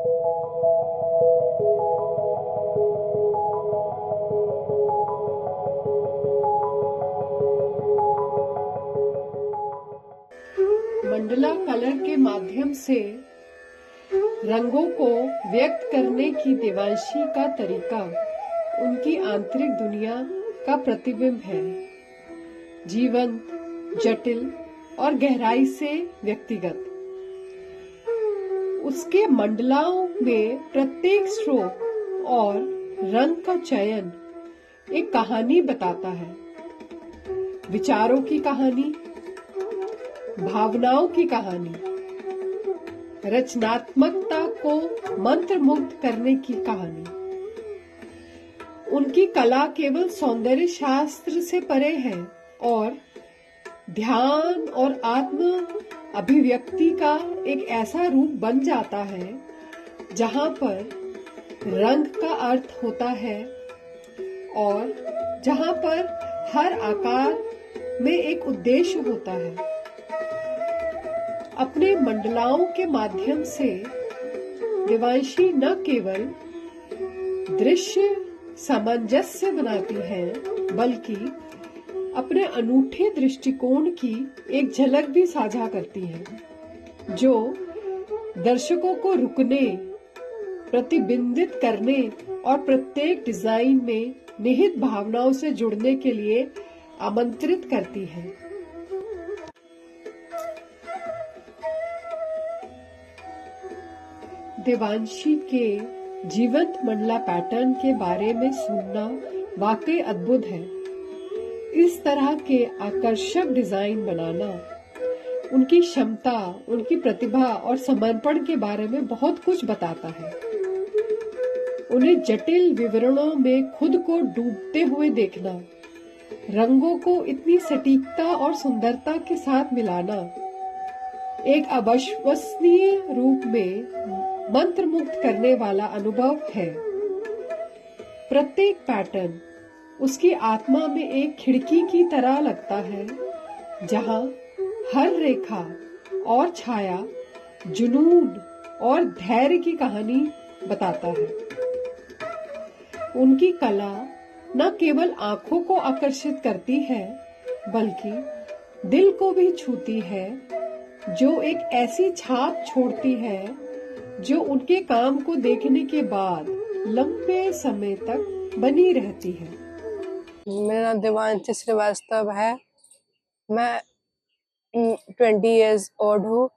Mandla colour के माध्यम से रंगों को व्यक्त करने की देवांशी का तरीका उनकी आंतरिक दुनिया का प्रतिबिंब है, जीवंत, जटिल और गहराई से व्यक्तिगत। उसके मंडलाओं में प्रत्येक स्ट्रोक और रंग का चयन एक कहानी बताता है, विचारों की कहानी, भावनाओं की कहानी, रचनात्मकता को मंत्रमुग्ध करने की कहानी। उनकी कला केवल सौंदर्य शास्त्र से परे है और ध्यान और आत्म अभिव्यक्ति का एक ऐसा रूप बन जाता है जहां पर रंग का अर्थ होता है और जहां पर हर आकार में एक उद्देश्य होता है। अपने मंडलाओं के माध्यम से देवांशी न केवल दृश्य सामंजस्य बनाती है, बल्कि अपने अनूठे दृष्टिकोण की एक झलक भी साझा करती है, जो दर्शकों को रुकने, प्रतिबिंबित करने और प्रत्येक डिजाइन में निहित भावनाओं से जुड़ने के लिए आमंत्रित करती है। देवांशी के जीवंत मंडला पैटर्न के बारे में सुनना वाकई अद्भुत है। इस तरह के आकर्षक डिजाइन बनाना उनकी क्षमता, उनकी प्रतिभा और समर्पण के बारे में बहुत कुछ बताता है। उन्हें जटिल विवरणों में खुद को डूबते हुए देखना, रंगों को इतनी सटीकता और सुंदरता के साथ मिलाना, एक अविश्वसनीय रूप में मंत्रमुग्ध करने वाला अनुभव है। प्रत्येक पैटर्न उसकी आत्मा में एक खिड़की की तरह लगता है, जहां हर रेखा और छाया जुनून और धैर्य की कहानी बताता है। उनकी कला न केवल आंखों को आकर्षित करती है, बल्कि दिल को भी छूती है, जो एक ऐसी छाप छोड़ती है जो उनके काम को देखने के बाद लंबे समय तक बनी रहती है। मेरा नाम देवांशी श्रीवास्तव है। मैं 20 इयर्स ओल्ड हूँ।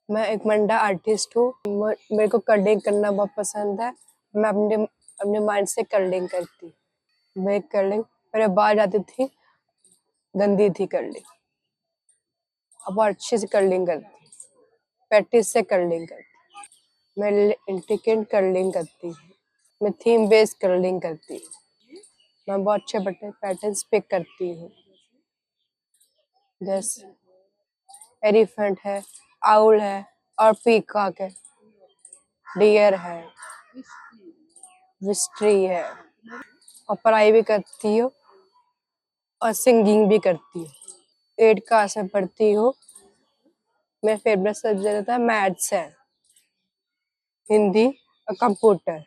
मैं एक मंडा आर्टिस्ट हूँ। मेरे को कलरिंग करना बहुत पसंद है। मैं अपने माइंड से कलरिंग करती। मैं कलरिंग मेरे बाहर जाती थी, गंदी थी कलरिंग। अब बहुत अच्छे से कलरिंग करती, प्रैक्टिस से कलरिंग करती। मैं इंट्रिकेट कलरिंग करती, मैं थीम बेस्ड कलरिंग करती। मैं बहुत अच्छे पैटर्न्स पिक करती हूँ, जैसे एलिफेंट है, आउल है और पीकॉक है, डियर है, विस्ट्री है। और पढ़ाई भी करती हूँ और सिंगिंग भी करती हूँ। 8 क्लास में पढ़ती हूँ। मेरा फेवरेट सब्जेक्ट था मैथ्स है, हिंदी और कंप्यूटर।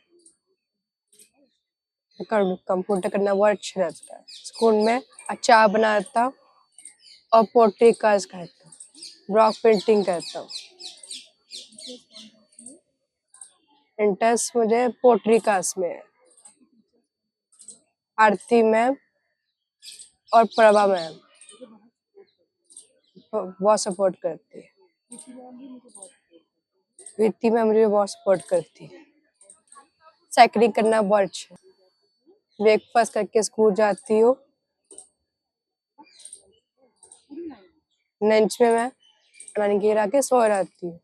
कंप्यूटर करना बहुत अच्छा लगता है। स्कूल में अचार बनाता हूँ और पोट्री क्लास करता हूँ, ब्लॉक पेंटिंग करता हूँ। इंटरेस्ट मुझे पोट्री क्लास में है। आरती मैम और प्रभा मैम बहुत सपोर्ट करती है। वित्ती मैम मुझे बहुत सपोर्ट करती है। साइकिलिंग करना बहुत अच्छा। ब्रेकफास्ट करके स्कूल जाती हूँ। लंच में मैं खाना गिरा के सो जाती हूँ,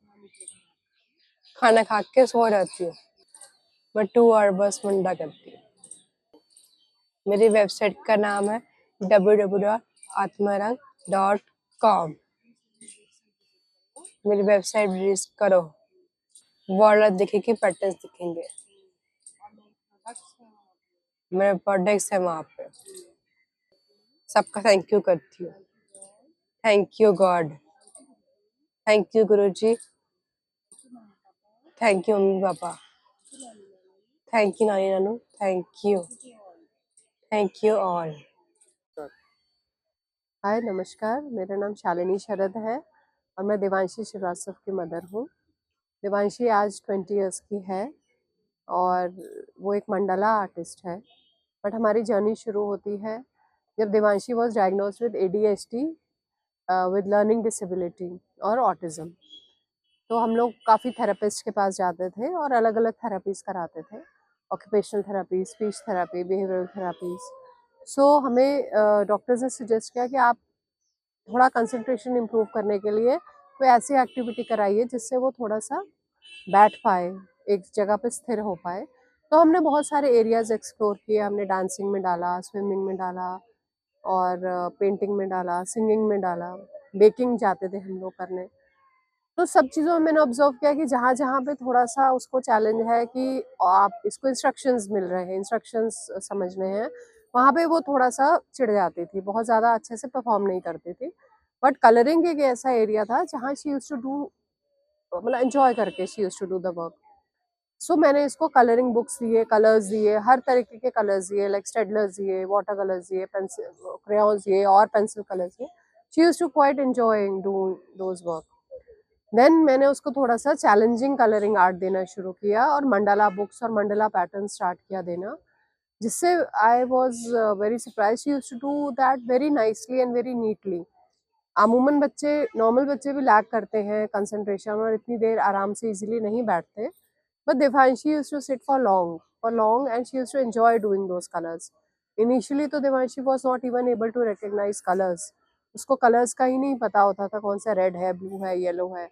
खाना खा के सो जाती हूँ। मैं 2 आवर बस मंडा करती हूँ। मेरी वेबसाइट का नाम है www.atmarang.com। मेरी वेबसाइट विजिट करो, वॉल दिखेगी, पैटर्न्स दिखेंगे, मेरे प्रोडक्ट्स है वहाँ पे। सबका थैंक यू करती हूँ। Thank you God, thank you Guruji. Thank you mummy papa, thank you नानी नानू, थैंक यू ऑल। हाय नमस्कार, मेरा नाम शालिनी शरद है और मैं देवांशी श्रीवास्तव की मदर हूँ। देवांशी आज 20 इयर्स की है और वो एक मंडाला आर्टिस्ट है। बट हमारी जर्नी शुरू होती है जब Devanshi was diagnosed with ADHD with learning disability और ऑटिज्म। तो हम लोग काफ़ी थेरेपिस्ट के पास जाते थे और अलग अलग थेरेपीज़ कराते थे, occupational therapy, speech therapy, behavioural therapies. So हमें डॉक्टर्स ने सजेस्ट किया कि आप थोड़ा कंसंट्रेशन इम्प्रूव करने के लिए कोई ऐसी एक्टिविटी कराइए जिससे वो थोड़ा सा बैठ पाए, एक जगह पे स्थिर हो पाए। तो हमने बहुत सारे एरियाज एक्सप्लोर किए, हमने डांसिंग में डाला, स्विमिंग में डाला और पेंटिंग में डाला, सिंगिंग में डाला, बेकिंग जाते थे हम लोग करने। तो सब चीज़ों में मैंने ऑब्जर्व किया कि जहाँ जहाँ पे थोड़ा सा उसको चैलेंज है कि आप इसको इंस्ट्रक्शंस मिल रहे हैं, इंस्ट्रक्शंस समझने हैं, वहाँ पे वो थोड़ा सा चिढ़ जाती थी, बहुत ज़्यादा अच्छे से परफॉर्म नहीं करती थी। बट कलरिंग एक ऐसा एरिया था जहाँ शी यूज्ड टू डू, मतलब एंजॉय करके she used to do the work. So मैंने इसको कलरिंग बुक्स दिए, कलर्स दिए, हर तरीके के कलर्स दिए, लाइक स्टेडलर्स दिए, वाटर कलर्स दिए, पेंसिल क्रेयॉन्स दिए और पेंसिल कलर्स दिए। She used to quite enjoy doing those work. Then मैंने उसको थोड़ा सा चैलेंजिंग कलरिंग आर्ट देना शुरू किया और मंडाला बुक्स और मंडाला पैटर्न स्टार्ट किया देना, जिससे I was very surprise. She used to do that very nicely and very neatly. अमूमन बच्चे, नॉर्मल बच्चे भी लैक करते हैं कंसंट्रेशन और इतनी देर आराम से इजीली नहीं बैठते, but Devanshi used to sit for long and she used to enjoy doing those colours. Initially तो Devanshi was not even able to recognise colours, उसको कलर्स का ही नहीं पता होता था कौन सा रेड है, ब्लू है, येलो है।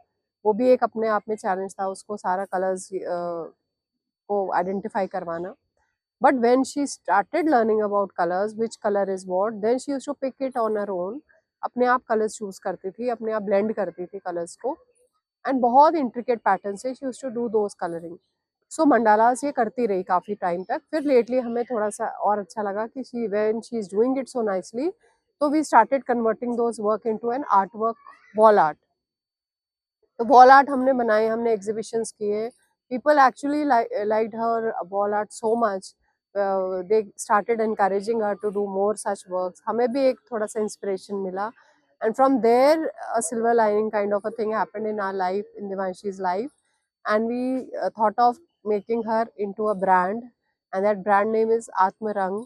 वो भी एक अपने आप में चैलेंज था उसको सारा कलर्स को आइडेंटिफाई करवाना। But when she started learning about colours, which colour is what, then she used to pick it on her own. अपने आप कलर्स चूज करती थी, अपने आप ब्लेंड करती थी कलर्स को एंड बहुत इंट्रिकेट पैटर्न से she used to do those colouring. So mandalas ये करती रही काफ़ी टाइम तक। फिर लेटली हमें थोड़ा सा और अच्छा लगा कि she when she is doing it so nicely, तो we started converting those work into an art work, wall art. तो वॉल आर्ट हमने बनाए, हमने एग्जीबिशंस किए। People actually liked her wall art so much, they started encouraging her to do more such works. हमें भी एक थोड़ा सा इंस्पिरेशन मिला and from there a silver lining kind of a thing happened in our life, in Devanshi's life, and we thought of making her into a brand, and that brand name is Atmarang.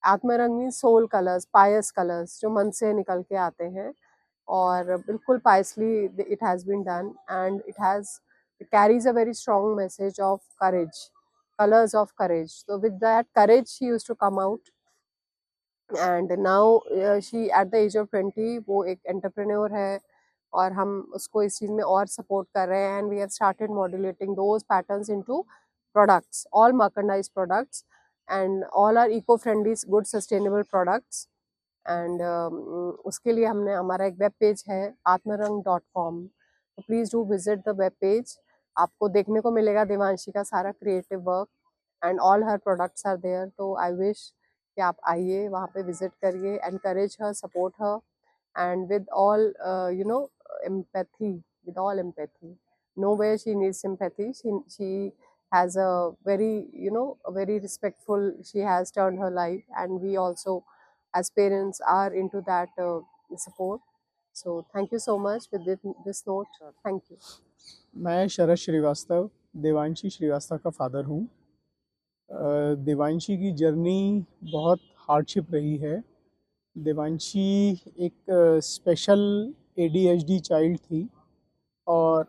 Atmarang means soul colors, pious colors, जो मन से निकल के आते हैं और बिल्कुल पायसली it has been done and it carries a very strong message of courage, colors of courage. So with that courage she used to come out, and now she at the age of 20 वो एक entrepreneur है और हम उसको इस चीज़ में और support कर रहे हैं। And we have started modulating those patterns into products, all merchandise products, and all are eco-friendly, good sustainable products. And उसके लिए हमने, हमारा एक वेब पेज है atmarang.com, तो please do visit the web page. आपको देखने को मिलेगा देवांशी का सारा creative work and all her products are there. तो आई विश कि आप आइए, वहाँ पे विजिट करिए, encourage her, support her and with all you know empathy, with all empathy. Nowhere she needs sympathy. She has a very, you know, a very respectful, she has turned her life, and we also as parents are into that support. So thank you so much. With this note, thank you. मैं शरद श्रीवास्तव, देवांशी श्रीवास्तव का father हूँ। देवांशी की journey बहुत hardship रही है। देवांशी एक special ADHD child थी और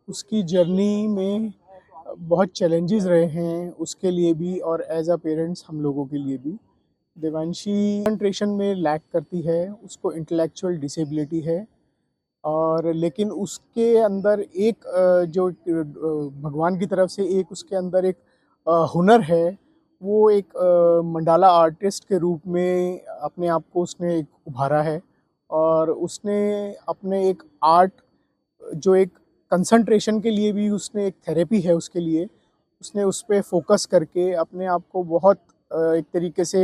उसकी जर्नी में बहुत चैलेंजेस रहे हैं उसके लिए भी और एज अ पेरेंट्स हम लोगों के लिए भी। देवांशी कंसंट्रेशन में लैक करती है, उसको इंटेलेक्चुअल डिसेबिलिटी है और लेकिन उसके अंदर एक जो भगवान की तरफ से एक उसके अंदर एक हुनर है, वो एक मंडाला आर्टिस्ट के रूप में अपने आप को उसने एक उभारा है और उसने अपने एक आर्ट, जो एक कंसंट्रेशन के लिए भी उसने एक थेरेपी है उसके लिए, उसने उस पर फोकस करके अपने आप को बहुत एक तरीके से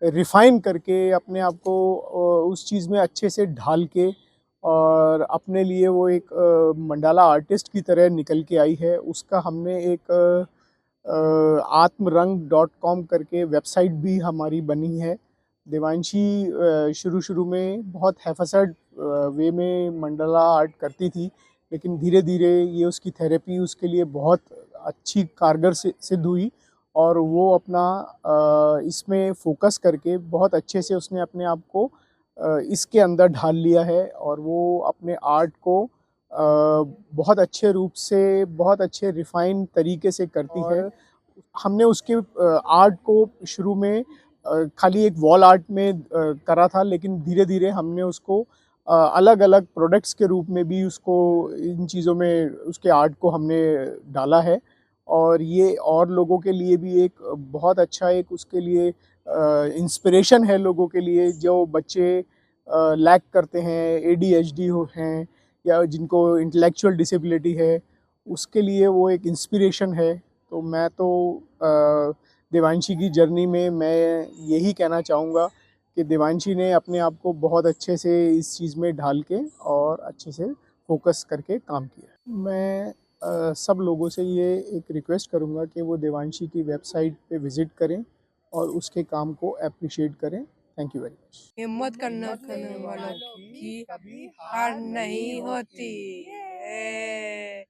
रिफ़ाइन करके अपने आप को उस चीज़ में अच्छे से ढाल के और अपने लिए वो एक मंडाला आर्टिस्ट की तरह निकल के आई है। उसका हमने एक आत्मरंग.com करके वेबसाइट भी हमारी बनी है। देवांशी शुरू में बहुत हैफसड वे में मंडाला आर्ट करती थी, लेकिन धीरे धीरे ये उसकी थेरेपी उसके लिए बहुत अच्छी कारगर सिद्ध हुई और वो अपना इसमें फोकस करके बहुत अच्छे से उसने अपने आप को इसके अंदर ढाल लिया है और वो अपने आर्ट को बहुत अच्छे रूप से, बहुत अच्छे रिफाइन तरीके से करती है। हमने उसके आर्ट को शुरू में खाली एक वॉल आर्ट में करा था, लेकिन धीरे धीरे हमने उसको अलग अलग प्रोडक्ट्स के रूप में भी उसको इन चीज़ों में उसके आर्ट को हमने डाला है। और ये और लोगों के लिए भी एक बहुत अच्छा एक उसके लिए इंस्पिरेशन है लोगों के लिए जो बच्चे लैक करते हैं, ADHD हो हैं या जिनको इंटेलेक्चुअल डिसेबिलिटी है, उसके लिए वो एक इंस्पिरेशन है। तो मैं तो देवांशी की जर्नी में मैं यही कहना चाहूँगा कि देवांशी ने अपने आप को बहुत अच्छे से इस चीज़ में ढाल के और अच्छे से फोकस करके काम किया। मैं सब लोगों से ये एक रिक्वेस्ट करूँगा कि वो देवांशी की वेबसाइट पे विज़िट करें और उसके काम को अप्रिशिएट करें। Thank you very much. हिम्मत करने वालों की हार नहीं होती है।